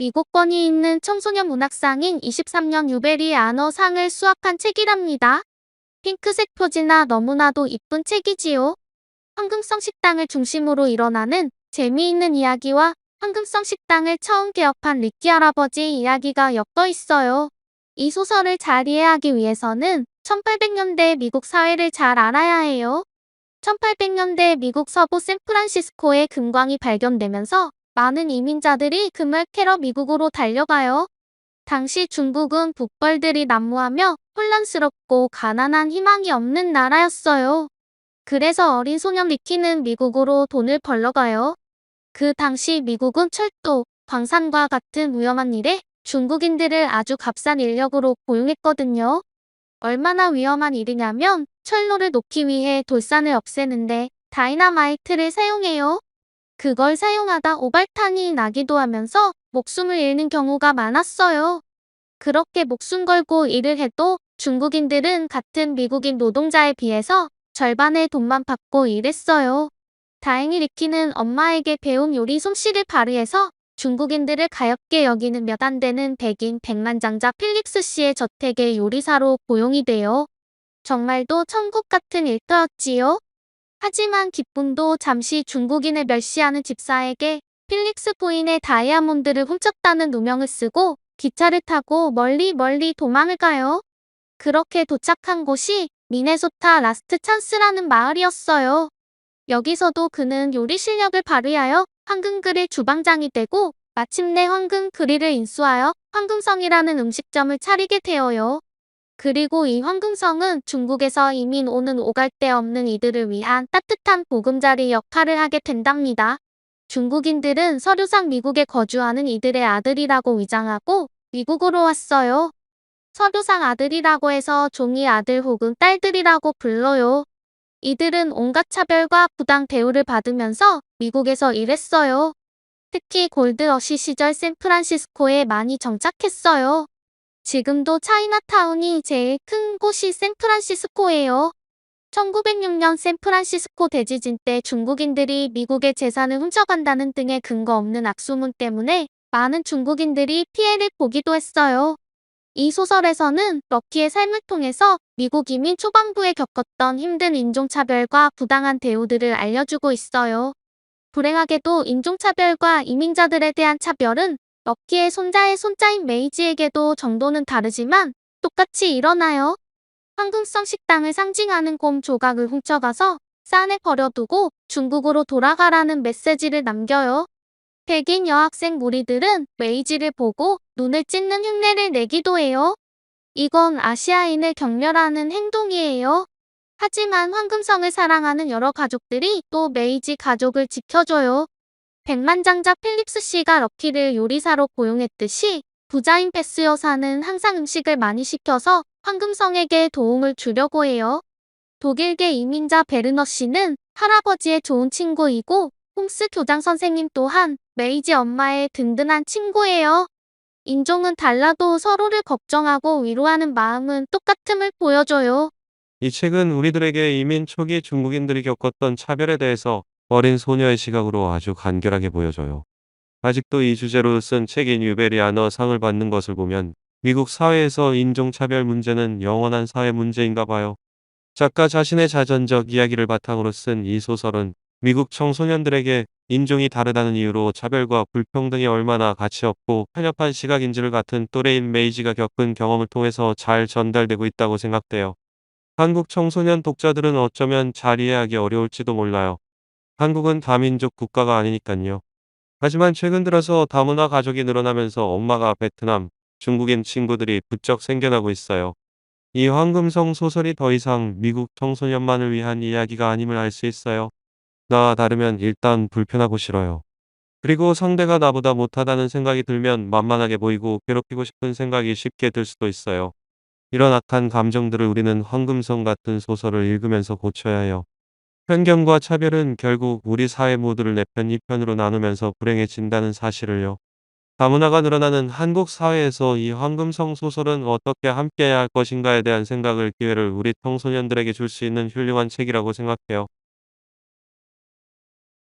미국 권위 있는 청소년 문학상인 23년 유베리 아너 상을 수확한 책이랍니다. 핑크색 표지나 너무나도 이쁜 책이지요. 황금성 식당을 중심으로 일어나는 재미있는 이야기와 황금성 식당을 처음 개업한 리키 할아버지 이야기가 엮여 있어요. 이 소설을 잘 이해하기 위해서는 1800년대 미국 사회를 잘 알아야 해요. 1800년대 미국 서부 샌프란시스코에 금광이 발견되면서 많은 이민자들이 금을 캐러 미국으로 달려가요. 당시 중국은 북벌들이 난무하며 혼란스럽고 가난한 희망이 없는 나라였어요. 그래서 어린 소년 리키는 미국으로 돈을 벌러 가요. 그 당시 미국은 철도, 광산과 같은 위험한 일에 중국인들을 아주 값싼 인력으로 고용했거든요. 얼마나 위험한 일이냐면 철로를 놓기 위해 돌산을 없애는데 다이너마이트를 사용해요. 그걸 사용하다 오발탄이 나기도 하면서 목숨을 잃는 경우가 많았어요. 그렇게 목숨 걸고 일을 해도 중국인들은 같은 미국인 노동자에 비해서 절반의 돈만 받고 일했어요. 다행히 리키는 엄마에게 배운 요리 솜씨를 발휘해서 중국인들을 가엾게 여기는 몇 안 되는 백인 백만장자 필립스 씨의 저택의 요리사로 고용이 돼요. 정말도 천국 같은 일터였지요. 하지만 기쁨도 잠시 중국인을 멸시하는 집사에게 필립스 부인의 다이아몬드를 훔쳤다는 누명을 쓰고 기차를 타고 멀리 멀리 도망을 가요. 그렇게 도착한 곳이 미네소타 라스트 찬스라는 마을이었어요. 여기서도 그는 요리 실력을 발휘하여 황금그릴 주방장이 되고 마침내 황금그릴을 인수하여 황금성이라는 음식점을 차리게 되어요. 그리고 이 황금성은 중국에서 이민 오는 오갈 데 없는 이들을 위한 따뜻한 보금자리 역할을 하게 된답니다. 중국인들은 서류상 미국에 거주하는 이들의 아들이라고 위장하고 미국으로 왔어요. 서류상 아들이라고 해서 종이 아들 혹은 딸들이라고 불러요. 이들은 온갖 차별과 부당 대우를 받으면서 미국에서 일했어요. 특히 골드러시 시절 샌프란시스코에 많이 정착했어요. 지금도 차이나타운이 제일 큰 곳이 샌프란시스코예요. 1906년 샌프란시스코 대지진 때 중국인들이 미국의 재산을 훔쳐간다는 등의 근거 없는 악소문 때문에 많은 중국인들이 피해를 보기도 했어요. 이 소설에서는 럭키의 삶을 통해서 미국 이민 초반부에 겪었던 힘든 인종차별과 부당한 대우들을 알려주고 있어요. 불행하게도 인종차별과 이민자들에 대한 차별은 럭키의 손자의 손자인 메이지에게도 정도는 다르지만 똑같이 일어나요. 황금성 식당을 상징하는 곰 조각을 훔쳐가서 싼에 버려두고 중국으로 돌아가라는 메시지를 남겨요. 백인 여학생 무리들은 메이지를 보고 눈을 찢는 흉내를 내기도 해요. 이건 아시아인을 경멸하는 행동이에요. 하지만 황금성을 사랑하는 여러 가족들이 또 메이지 가족을 지켜줘요. 백만장자 필립스 씨가 럭키를 요리사로 고용했듯이 부자인 베스 여사는 항상 음식을 많이 시켜서 황금성에게 도움을 주려고 해요. 독일계 이민자 베르너 씨는 할아버지의 좋은 친구이고 홈스 교장 선생님 또한 메이지 엄마의 든든한 친구예요. 인종은 달라도 서로를 걱정하고 위로하는 마음은 똑같음을 보여줘요. 이 책은 우리들에게 이민 초기 중국인들이 겪었던 차별에 대해서 어린 소녀의 시각으로 아주 간결하게 보여줘요. 아직도 이 주제로 쓴 책인 유베리 아너 상을 받는 것을 보면 미국 사회에서 인종차별 문제는 영원한 사회 문제인가 봐요. 작가 자신의 자전적 이야기를 바탕으로 쓴 이 소설은 미국 청소년들에게 인종이 다르다는 이유로 차별과 불평등이 얼마나 가치없고 편협한 시각인지를 같은 또래인 메이지가 겪은 경험을 통해서 잘 전달되고 있다고 생각돼요. 한국 청소년 독자들은 어쩌면 잘 이해하기 어려울지도 몰라요. 한국은 다민족 국가가 아니니깐요. 하지만 최근 들어서 다문화 가족이 늘어나면서 엄마가 베트남, 중국인 친구들이 부쩍 생겨나고 있어요. 이 황금성 소설이 더 이상 미국 청소년만을 위한 이야기가 아님을 알 수 있어요. 나와 다르면 일단 불편하고 싫어요. 그리고 상대가 나보다 못하다는 생각이 들면 만만하게 보이고 괴롭히고 싶은 생각이 쉽게 들 수도 있어요. 이런 악한 감정들을 우리는 황금성 같은 소설을 읽으면서 고쳐야 해요. 편견과 차별은 결국 우리 사회 모두를 내 편, 이 편으로 나누면서 불행해진다는 사실을요. 다문화가 늘어나는 한국 사회에서 이 황금성 소설은 어떻게 함께해야 할 것인가에 대한 생각을 기회를 우리 청소년들에게 줄 수 있는 훌륭한 책이라고 생각해요.